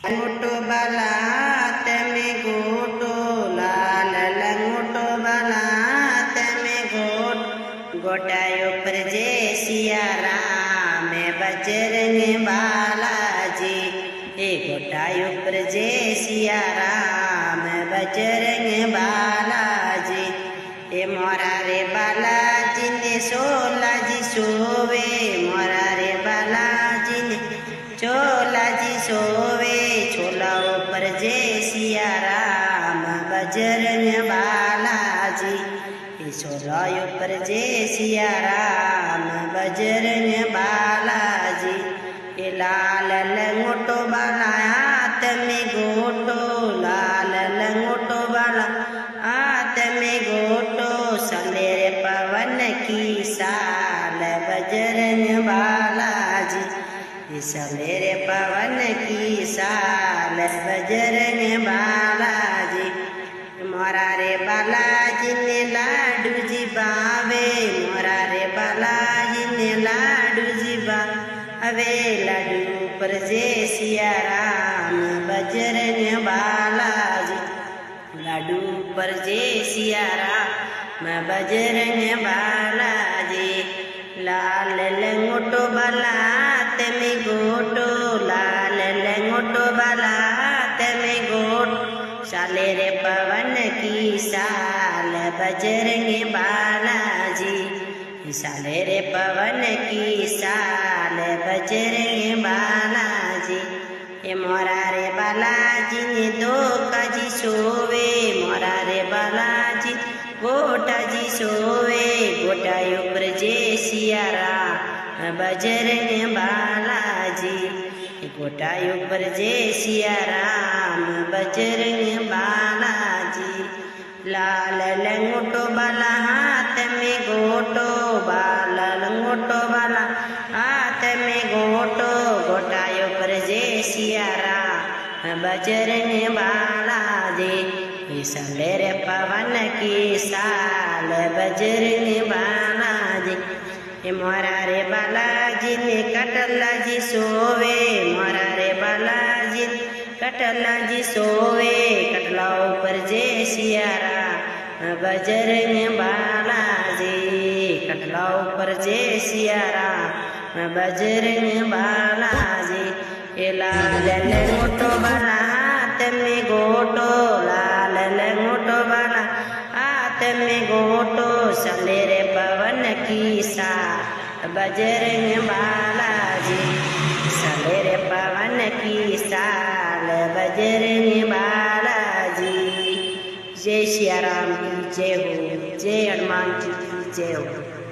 Ngoto bala teme goto lala ngoto bala teme gotayo prje siya ram bajrang balaji gotayo prje siya ram bajrang balaji morare balaji ne solaji sove morare balaji ne cholaji sove chola upar je siya ram bajrang balaji chola upar je siya ram bajrang balaji lal langoto bala atme goto lal langoto bala atme goto salere pavan ki sal bajrang balaji salere pavan ki sal bajrang balaji morare balaji ne ladu ji baave morare balaji ne ladu ji baave ladu par je siya ram bajrang balaji ladu par je siya ram bajrang balaji lal langoto bala teme goto lal langoto bala teme goto salere pavan ki sal bajrang balaji salere pavan ki sal bajrang balaji morare balaji ne do kaji sove morare balaji gota ji sove gotayo prje siya ram bajrang balaji gotayo prje siya ram bajrang balaji lal langoto bala hath me goto bala langoto bala hath me goto gotayo prje siya ram bajrang balaji salere pavan ki sal bajrang balaji morare balaji ne katlaji sove morare balaji katlaji sove katla upar je siya ram bajrang balaji katla upar je siya ram bajrang balaji lal langoto bala hath me goto lal langoto bala hath me goto salere pavan ki sal bajrang balaji salere pavan ki sal bajrang balaji jai Siya Ram ki jai ho jai Hanuman ji ki jai ho।